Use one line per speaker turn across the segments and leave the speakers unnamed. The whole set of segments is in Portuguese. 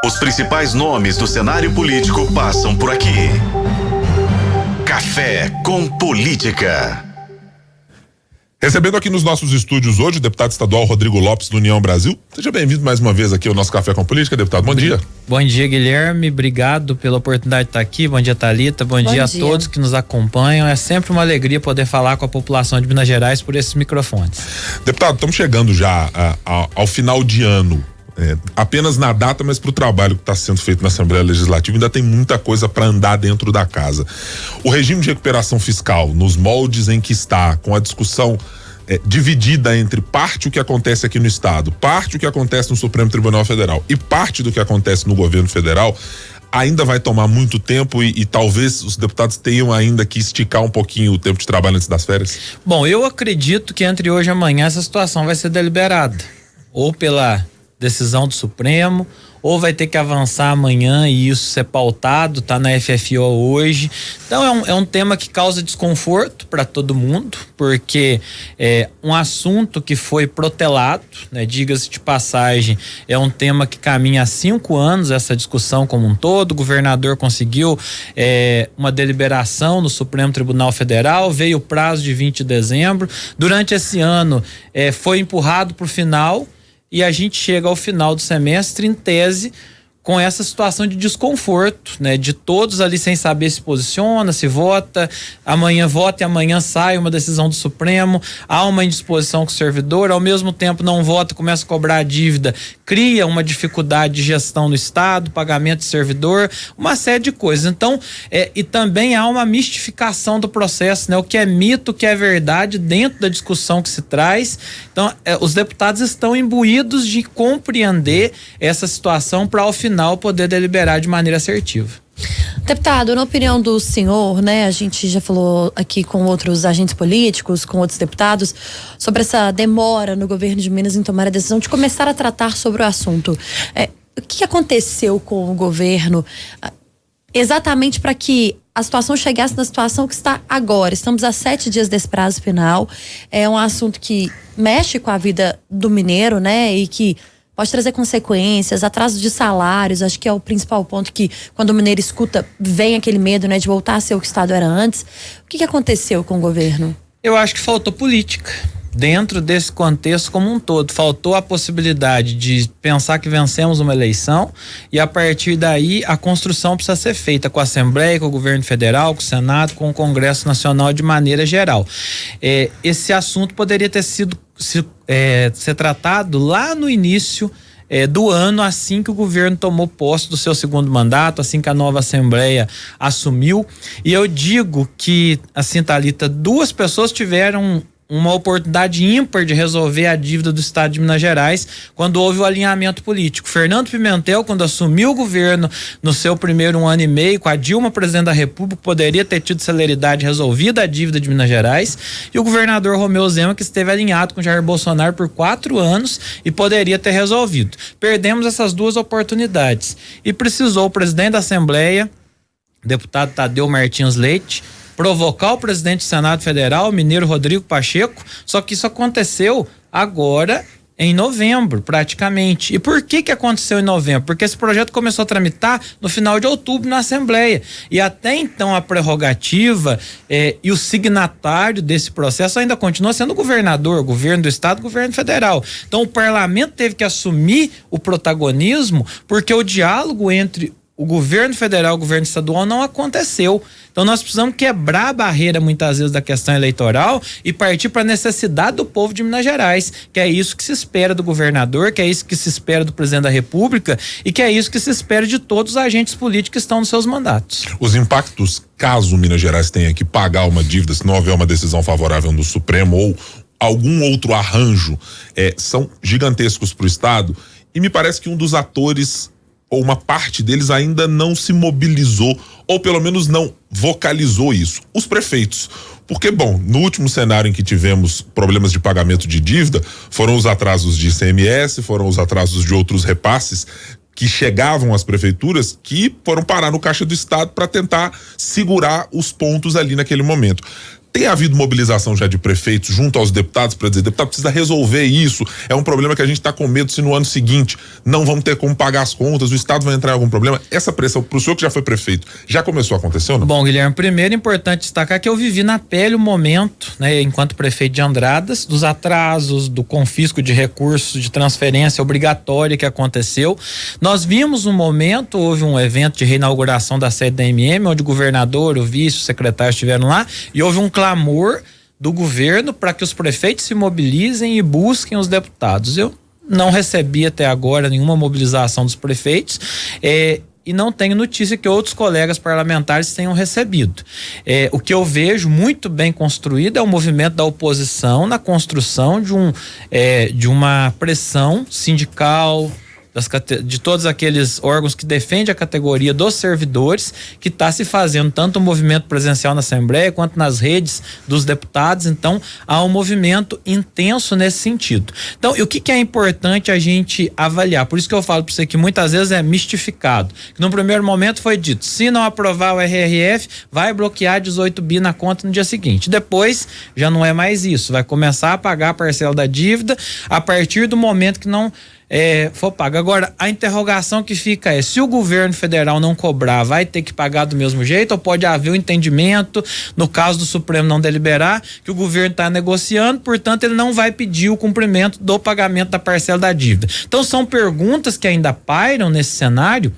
Os principais nomes do cenário político passam por aqui. Café com Política.
Recebendo aqui nos nossos estúdios hoje o deputado estadual Rodrigo Lopes, do União Brasil. Seja bem-vindo mais uma vez aqui ao nosso Café com Política, deputado. Bom dia.
Bom dia, Guilherme. Obrigado pela oportunidade de estar aqui. Bom dia, Thalita. Bom dia a todos que nos acompanham. É sempre uma alegria poder falar com a população de Minas Gerais por esses microfones.
Deputado, estamos chegando já ao final de ano. Apenas na data, mas para o trabalho que está sendo feito na Assembleia Legislativa, ainda tem muita coisa para andar dentro da casa. O regime de recuperação fiscal, nos moldes em que está, com a discussão dividida entre parte o que acontece aqui no Estado, parte o que acontece no Supremo Tribunal Federal e parte do que acontece no governo federal, ainda vai tomar muito tempo e talvez os deputados tenham ainda que esticar um pouquinho o tempo de trabalho antes das férias?
Bom, eu acredito que entre hoje e amanhã essa situação vai ser deliberada, ou pela decisão do Supremo, ou vai ter que avançar amanhã e isso ser pautado, tá na FFO hoje. Então é um tema que causa desconforto para todo mundo, porque é um assunto que foi protelado, né? Diga-se de passagem, é um tema que caminha há 5 anos, essa discussão como um todo. O governador conseguiu uma deliberação no Supremo Tribunal Federal, veio o prazo de 20 de dezembro. Durante esse ano foi empurrado para o final, e a gente chega ao final do semestre em tese com essa situação de desconforto, né? De todos ali sem saber se posiciona, se vota, amanhã vota e amanhã sai uma decisão do Supremo, há uma indisposição com o servidor, ao mesmo tempo não vota, começa a cobrar a dívida, cria uma dificuldade de gestão no Estado, pagamento de servidor, uma série de coisas. Então, e também há uma mistificação do processo, né? O que é mito, o que é verdade dentro da discussão que se traz. Então, os deputados estão imbuídos de compreender essa situação para ao final poder deliberar de maneira assertiva.
Deputado, na opinião do senhor, né, a gente já falou aqui com outros agentes políticos, com outros deputados, sobre essa demora no governo de Minas em tomar a decisão de começar a tratar sobre o assunto. O que aconteceu com o governo exatamente para que a situação chegasse na situação que está agora? Estamos a 7 dias desse prazo final. É um assunto que mexe com a vida do mineiro, né, e que pode trazer consequências, atraso de salários. Acho que é o principal ponto que, quando o mineiro escuta, vem aquele medo, né, de voltar a ser o que o Estado era antes. O que aconteceu com o governo? Eu
acho que faltou política. Dentro desse contexto como um todo, faltou a possibilidade de pensar que vencemos uma eleição e a partir daí a construção precisa ser feita com a Assembleia, com o governo federal, com o Senado, com o Congresso Nacional de maneira geral. Esse assunto poderia ter sido ser tratado lá no início do ano, assim que o governo tomou posse do seu segundo mandato, assim que a nova Assembleia assumiu. E eu digo que, assim, Thalita, 2 pessoas tiveram uma oportunidade ímpar de resolver a dívida do Estado de Minas Gerais quando houve o alinhamento político. Fernando Pimentel, quando assumiu o governo no seu primeiro 1 ano e meio, com a Dilma presidente da República, poderia ter tido celeridade resolvida a dívida de Minas Gerais, e o governador Romeu Zema, que esteve alinhado com Jair Bolsonaro por 4 anos e poderia ter resolvido. Perdemos essas 2 oportunidades e precisou o presidente da Assembleia, deputado Tadeu Martins Leite, provocar o presidente do Senado Federal, o mineiro Rodrigo Pacheco, só que isso aconteceu agora em novembro, praticamente. E por que aconteceu em novembro? Porque esse projeto começou a tramitar no final de outubro na Assembleia. E até então a prerrogativa e o signatário desse processo ainda continua sendo o governador, o governo do Estado, o governo federal. Então o parlamento teve que assumir o protagonismo porque o diálogo entre o governo federal e o governo estadual não aconteceu. Então nós precisamos quebrar a barreira muitas vezes da questão eleitoral e partir para a necessidade do povo de Minas Gerais, que é isso que se espera do governador, que é isso que se espera do presidente da República e que é isso que se espera de todos os agentes políticos que estão nos seus mandatos.
Os impactos, caso Minas Gerais tenha que pagar uma dívida, se não houver uma decisão favorável do Supremo ou algum outro arranjo, são gigantescos para o Estado, e me parece que um dos atores ou uma parte deles ainda não se mobilizou, ou pelo menos não vocalizou isso. Os prefeitos. Porque, bom, no último cenário em que tivemos problemas de pagamento de dívida, foram os atrasos de ICMS, foram os atrasos de outros repasses que chegavam às prefeituras, que foram parar no caixa do Estado para tentar segurar os pontos ali naquele momento. Tem havido mobilização já de prefeitos junto aos deputados para dizer, deputado, precisa resolver isso, é um problema que a gente está com medo se no ano seguinte não vamos ter como pagar as contas, o Estado vai entrar em algum problema. Essa pressão, pro senhor que já foi prefeito, já começou a acontecer ou não?
Bom, Guilherme, primeiro é importante destacar que eu vivi na pele o momento, né, enquanto prefeito de Andradas, dos atrasos, do confisco de recursos, de transferência obrigatória que aconteceu. Nós vimos um momento, houve um evento de reinauguração da sede da MM, onde o governador, o vice, o secretário estiveram lá, e houve um clamor do governo para que os prefeitos se mobilizem e busquem os deputados. Eu não recebi até agora nenhuma mobilização dos prefeitos e não tenho notícia que outros colegas parlamentares tenham recebido. O que eu vejo muito bem construído é o movimento da oposição na construção de uma pressão sindical, de todos aqueles órgãos que defendem a categoria dos servidores, que está se fazendo tanto o movimento presencial na Assembleia quanto nas redes dos deputados. Então há um movimento intenso nesse sentido. Então, e o que é importante a gente avaliar? Por isso que eu falo para você que muitas vezes é mistificado, que no primeiro momento foi dito, se não aprovar o RRF, vai bloquear 18 bi na conta no dia seguinte. Depois já não é mais isso, vai começar a pagar a parcela da dívida a partir do momento que não for pago. Agora, a interrogação que fica é, se o governo federal não cobrar, vai ter que pagar do mesmo jeito, ou pode haver um entendimento, no caso do Supremo não deliberar, que o governo está negociando, portanto ele não vai pedir o cumprimento do pagamento da parcela da dívida. Então são perguntas que ainda pairam nesse cenário.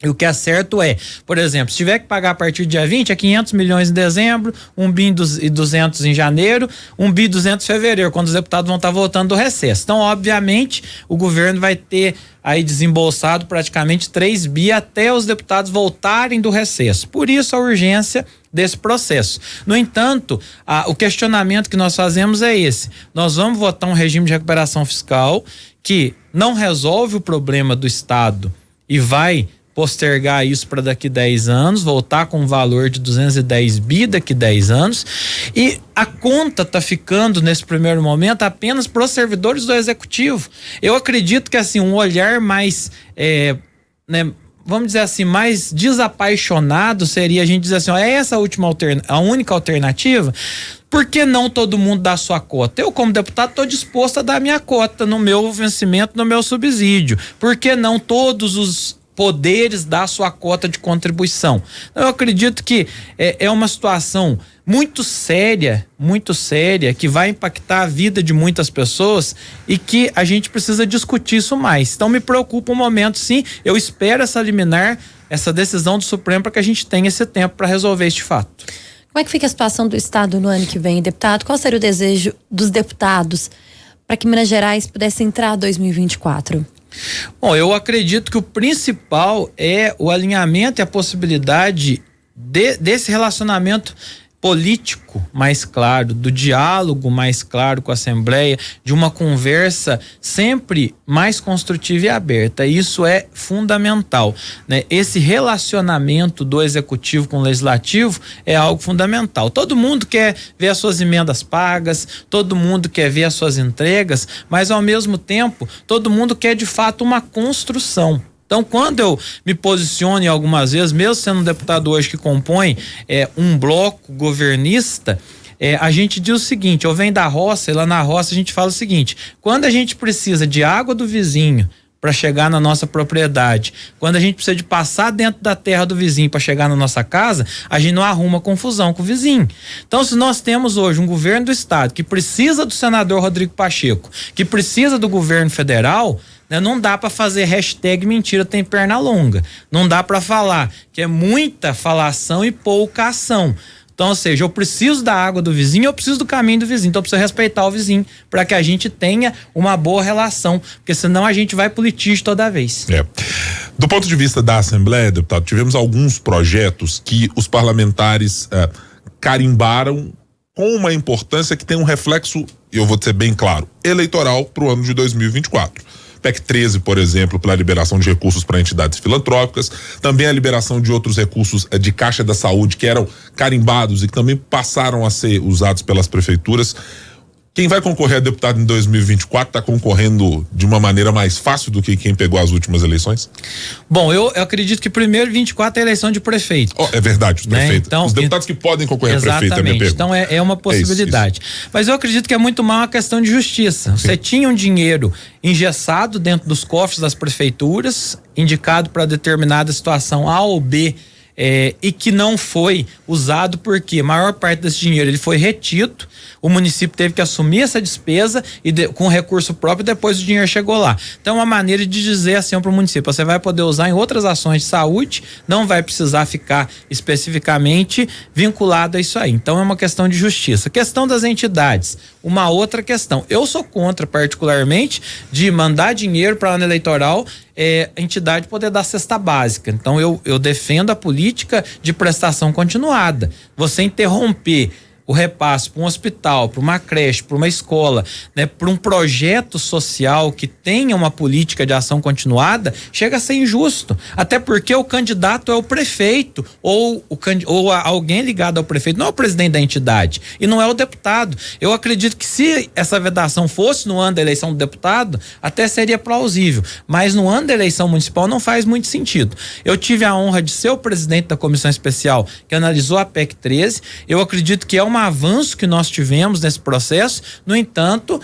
E o que é certo é, por exemplo, se tiver que pagar a partir do dia 20, é 500 milhões em dezembro, 1 bi e 200 em janeiro, 1 bi e 200 em fevereiro, quando os deputados vão estar voltando do recesso. Então, obviamente, o governo vai ter aí desembolsado praticamente 3 bi até os deputados voltarem do recesso. Por isso a urgência desse processo. No entanto, o questionamento que nós fazemos é esse: nós vamos votar um regime de recuperação fiscal que não resolve o problema do Estado e vai postergar isso para daqui 10 anos, voltar com um valor de 210 bi daqui 10 anos, e a conta tá ficando nesse primeiro momento apenas para os servidores do executivo. Eu acredito que assim, um olhar mais vamos dizer assim, mais desapaixonado seria a gente dizer assim, é essa a única alternativa? Por que não todo mundo dá a sua cota? Eu, como deputado, estou disposto a dar a minha cota no meu vencimento, no meu subsídio. Por que não todos os poderes dar sua cota de contribuição? Eu acredito que é uma situação muito séria, que vai impactar a vida de muitas pessoas e que a gente precisa discutir isso mais. Então me preocupa um momento, sim. Eu espero essa liminar, essa decisão do Supremo, para que a gente tenha esse tempo para resolver este fato.
Como é que fica a situação do Estado no ano que vem, deputado? Qual seria o desejo dos deputados para que Minas Gerais pudesse entrar em 2024?
Bom, eu acredito que o principal é o alinhamento e a possibilidade desse relacionamento político mais claro, do diálogo mais claro com a Assembleia, de uma conversa sempre mais construtiva e aberta. Isso é fundamental, né? Esse relacionamento do Executivo com o Legislativo é algo fundamental. Todo mundo quer ver as suas emendas pagas, todo mundo quer ver as suas entregas, mas ao mesmo tempo, todo mundo quer de fato uma construção. Então, quando eu me posiciono algumas vezes, mesmo sendo um deputado hoje que compõe um bloco governista, a gente diz o seguinte: eu venho da roça, e lá na roça a gente fala o seguinte: quando a gente precisa de água do vizinho para chegar na nossa propriedade, quando a gente precisa de passar dentro da terra do vizinho para chegar na nossa casa, a gente não arruma confusão com o vizinho. Então, se nós temos hoje um governo do estado que precisa do senador Rodrigo Pacheco, que precisa do governo federal, não dá para fazer hashtag mentira tem perna longa. Não dá para falar que é muita falação e pouca ação. Então, ou seja, eu preciso da água do vizinho, eu preciso do caminho do vizinho. Então, eu preciso respeitar o vizinho para que a gente tenha uma boa relação, porque senão a gente vai pro litígio toda vez.
Do ponto de vista da Assembleia, deputado, tivemos alguns projetos que os parlamentares carimbaram com uma importância que tem um reflexo, eu vou ser bem claro, eleitoral para o ano de 2024. PEC 13, por exemplo, pela liberação de recursos para entidades filantrópicas, também a liberação de outros recursos de Caixa da Saúde que eram carimbados e que também passaram a ser usados pelas prefeituras. Quem vai concorrer a deputado em 2024 está concorrendo de uma maneira mais fácil do que quem pegou as últimas eleições?
Bom, eu acredito que primeiro 24 é a eleição de prefeito.
É verdade, os prefeitos.
Então,
os deputados que podem concorrer a prefeito, é a minha pergunta.
Então é uma possibilidade. Isso. Mas eu acredito que é muito mal uma questão de justiça. Sim. Você tinha um dinheiro engessado dentro dos cofres das prefeituras, indicado para determinada situação A ou B, e que não foi usado porque a maior parte desse dinheiro ele foi retido, o município teve que assumir essa despesa e com recurso próprio depois o dinheiro chegou lá. Então uma maneira de dizer assim para o município, você vai poder usar em outras ações de saúde, não vai precisar ficar especificamente vinculado a isso aí. Então é uma questão de justiça. Questão das entidades, uma outra questão. Eu sou contra particularmente de mandar dinheiro para o ano eleitoral, a entidade poder dar cesta básica. Então eu defendo a política de prestação continuada. Você interromper o repasse para um hospital, para uma creche, para uma escola, né, para um projeto social que tenha uma política de ação continuada, chega a ser injusto. Até porque o candidato é o prefeito ou alguém ligado ao prefeito, não é o presidente da entidade e não é o deputado. Eu acredito que se essa vedação fosse no ano da eleição do deputado, até seria plausível, mas no ano da eleição municipal não faz muito sentido. Eu tive a honra de ser o presidente da comissão especial que analisou a PEC 13. Eu acredito que é um avanço que nós tivemos nesse processo. No entanto,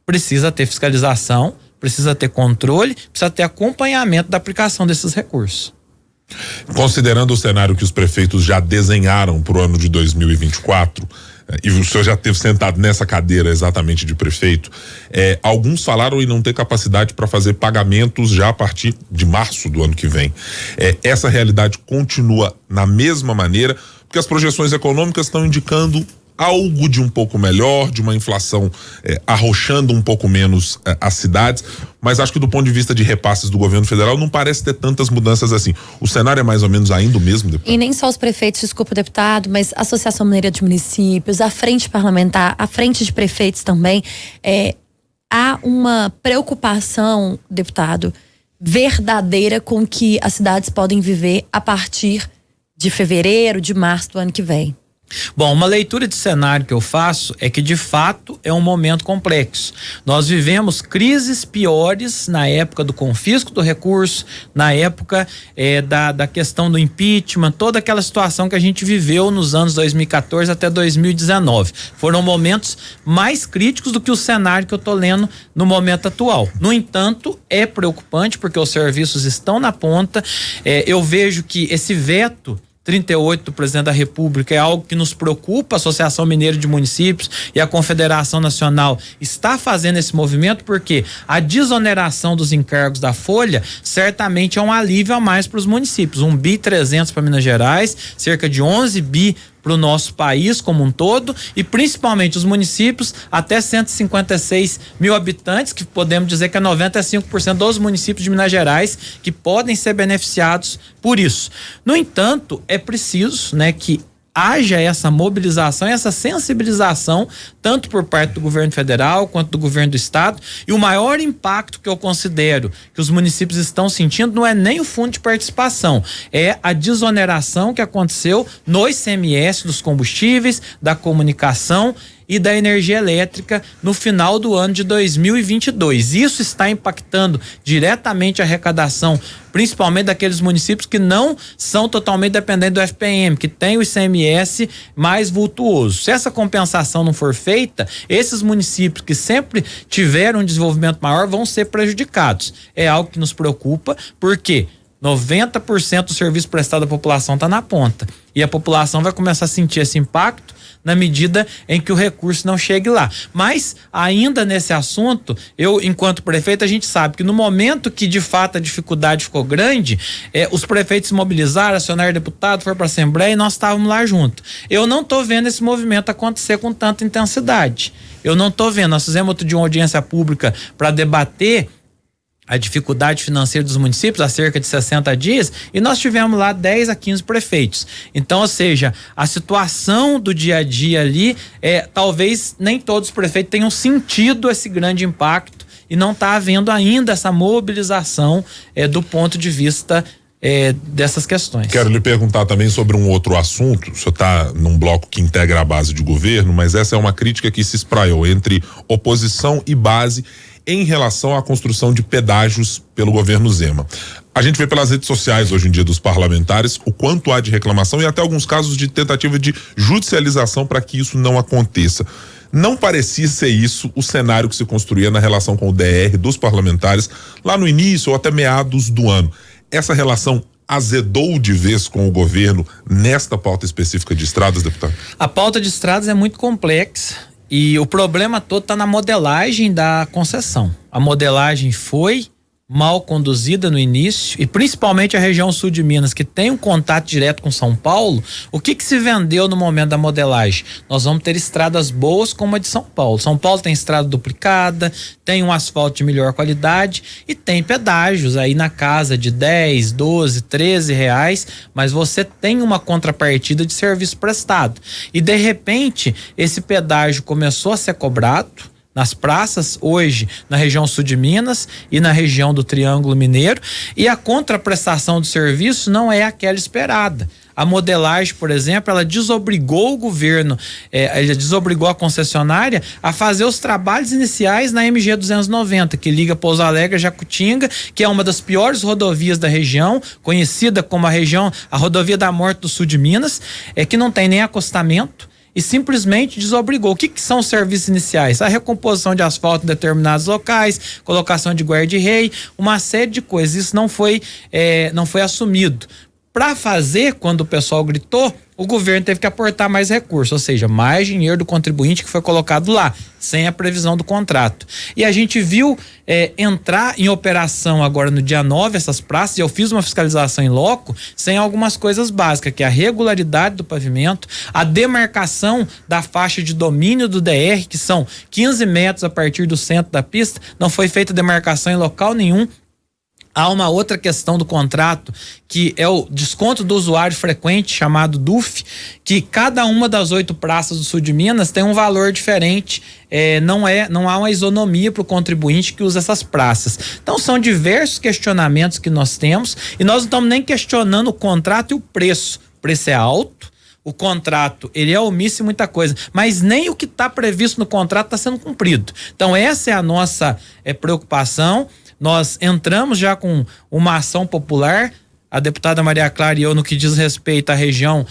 precisa ter fiscalização, precisa ter controle, precisa ter acompanhamento da aplicação desses recursos.
Considerando o cenário que os prefeitos já desenharam para o ano de 2024, e o senhor já esteve sentado nessa cadeira exatamente de prefeito, alguns falaram em não ter capacidade para fazer pagamentos já a partir de março do ano que vem. Essa realidade continua na mesma maneira, porque as projeções econômicas estão indicando algo de um pouco melhor, de uma inflação arrochando um pouco menos as cidades, mas acho que do ponto de vista de repasses do governo federal não parece ter tantas mudanças assim. O cenário é mais ou menos ainda o mesmo, deputado?
E nem só os prefeitos, desculpa, deputado, mas a Associação Mineira de Municípios, a Frente Parlamentar, a Frente de Prefeitos também, há uma preocupação, deputado, verdadeira com que as cidades podem viver a partir de fevereiro, de março do ano que vem.
Bom, uma leitura de cenário que eu faço é que de fato é um momento complexo. Nós vivemos crises piores na época do confisco do recurso, na época da questão do impeachment, toda aquela situação que a gente viveu nos anos 2014 até 2019. Foram momentos mais críticos do que o cenário que eu tô lendo no momento atual. No entanto, é preocupante porque os serviços estão na ponta. Eu vejo que esse veto 38 do presidente da República é algo que nos preocupa. A Associação Mineira de Municípios e a Confederação Nacional está fazendo esse movimento porque a desoneração dos encargos da Folha certamente é um alívio a mais para os municípios. 1,3 bi para Minas Gerais, cerca de 11 bi para o nosso país como um todo e principalmente os municípios até 156 mil habitantes, que podemos dizer que é 95% dos municípios de Minas Gerais que podem ser beneficiados por isso. No entanto, é preciso, né, que haja essa mobilização, essa sensibilização, tanto por parte do governo federal quanto do governo do estado. E o maior impacto que eu considero que os municípios estão sentindo não é nem o fundo de participação, é a desoneração que aconteceu no ICMS dos combustíveis, da comunicação e da energia elétrica no final do ano de 2022. Isso está impactando diretamente a arrecadação, principalmente daqueles municípios que não são totalmente dependentes do FPM, que tem o ICMS mais vultuoso. Se essa compensação não for feita, esses municípios que sempre tiveram um desenvolvimento maior vão ser prejudicados. É algo que nos preocupa, porque 90% do serviço prestado à população está na ponta. E a população vai começar a sentir esse impacto na medida em que o recurso não chegue lá. Mas, ainda nesse assunto, eu, enquanto prefeito, a gente sabe que no momento que, de fato, a dificuldade ficou grande, os prefeitos se mobilizaram, acionaram deputado, foram para a Assembleia e nós estávamos lá junto. Eu não estou vendo esse movimento acontecer com tanta intensidade. Eu não estou vendo. Nós fizemos outro dia uma audiência pública para debater a dificuldade financeira dos municípios há cerca de 60 dias e nós tivemos lá 10 a 15 prefeitos. Então, ou seja, a situação do dia a dia ali, talvez nem todos os prefeitos tenham sentido esse grande impacto e não está havendo ainda essa mobilização do ponto de vista dessas questões.
Quero lhe perguntar também sobre um outro assunto. O senhor está num bloco que integra a base de governo, mas essa é uma crítica que se espraiou entre oposição e base em relação à construção de pedágios pelo governo Zema. A gente vê pelas redes sociais hoje em dia dos parlamentares o quanto há de reclamação e até alguns casos de tentativa de judicialização para que isso não aconteça. Não parecia ser isso o cenário que se construía na relação com o DR dos parlamentares lá no início ou até meados do ano. Essa relação azedou de vez com o governo nesta pauta específica de estradas, deputado?
A pauta de estradas é muito complexa e o problema todo está na modelagem da concessão. A modelagem foi mal conduzida no início e principalmente a região sul de Minas, que tem um contato direto com São Paulo. O que se vendeu no momento da modelagem? Nós vamos ter estradas boas como a de São Paulo. São Paulo tem estrada duplicada, tem um asfalto de melhor qualidade e tem pedágios aí na casa de 10, 12, 13 reais, mas você tem uma contrapartida de serviço prestado. E de repente esse pedágio começou a ser cobrado nas praças hoje na região sul de Minas e na região do Triângulo Mineiro, e a contraprestação do serviço não é aquela esperada. A modelagem, por exemplo, ela desobrigou o governo, ela desobrigou a concessionária a fazer os trabalhos iniciais na MG 290, que liga Pouso Alegre a Jacutinga, que é uma das piores rodovias da região, conhecida como a rodovia da morte do sul de Minas, que não tem nem acostamento, e simplesmente desobrigou. O que são os serviços iniciais? A recomposição de asfalto em determinados locais, colocação de guarda-rei, uma série de coisas. Isso não foi assumido. Para fazer, quando o pessoal gritou, o governo teve que aportar mais recursos, ou seja, mais dinheiro do contribuinte que foi colocado lá, sem a previsão do contrato. E a gente viu entrar em operação agora no dia 9 essas praças, e eu fiz uma fiscalização em loco, sem algumas coisas básicas, que é a regularidade do pavimento, a demarcação da faixa de domínio do DR, que são 15 metros a partir do centro da pista, não foi feita demarcação em local nenhum. Há uma outra questão do contrato, que é o desconto do usuário frequente, chamado DUF, que cada uma das 8 praças do sul de Minas tem um valor diferente. Não há uma isonomia para o contribuinte que usa essas praças. Então são diversos questionamentos que nós temos, e nós não estamos nem questionando o contrato e o preço. O preço é alto, o contrato ele é omisso em muita coisa, mas nem o que está previsto no contrato está sendo cumprido. Então essa é a nossa preocupação. Nós entramos já com uma ação popular, a deputada Maria Clara e eu, no que diz respeito à região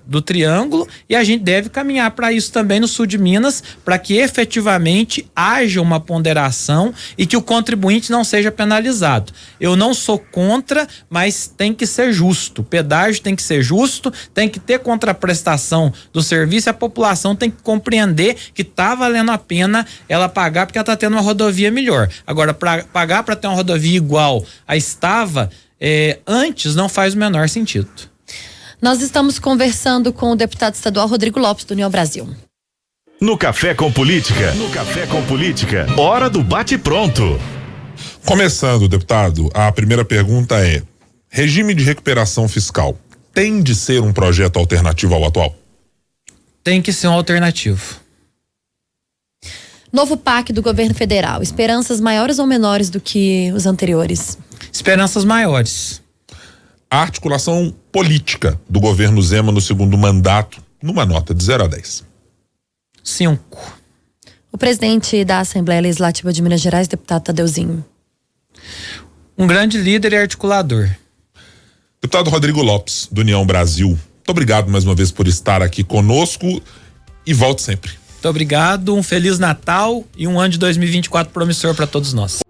do Triângulo, e a gente deve caminhar para isso também no sul de Minas, para que efetivamente haja uma ponderação e que o contribuinte não seja penalizado. Eu não sou contra, mas tem que ser justo. O pedágio tem que ser justo, tem que ter contraprestação do serviço, e a população tem que compreender que tá valendo a pena ela pagar, porque ela tá tendo uma rodovia melhor. Agora, para pagar para ter uma rodovia igual a estava antes, não faz o menor sentido.
Nós estamos conversando com o deputado estadual Rodrigo Lopes, do União Brasil.
No Café com Política. Hora do bate-pronto.
Começando, deputado, a primeira pergunta é: regime de recuperação fiscal tem de ser um projeto alternativo ao atual?
Tem que ser um alternativo.
Novo PAC do governo federal, esperanças maiores ou menores do que os anteriores?
Esperanças maiores.
A articulação política do governo Zema no segundo mandato, numa nota de 0 a 10.
5.
O presidente da Assembleia Legislativa de Minas Gerais, deputado Tadeuzinho.
Um grande líder e articulador.
Deputado Rodrigo Lopes, do União Brasil, muito obrigado mais uma vez por estar aqui conosco e volte sempre.
Muito obrigado, um Feliz Natal e um ano de 2024 promissor para todos nós.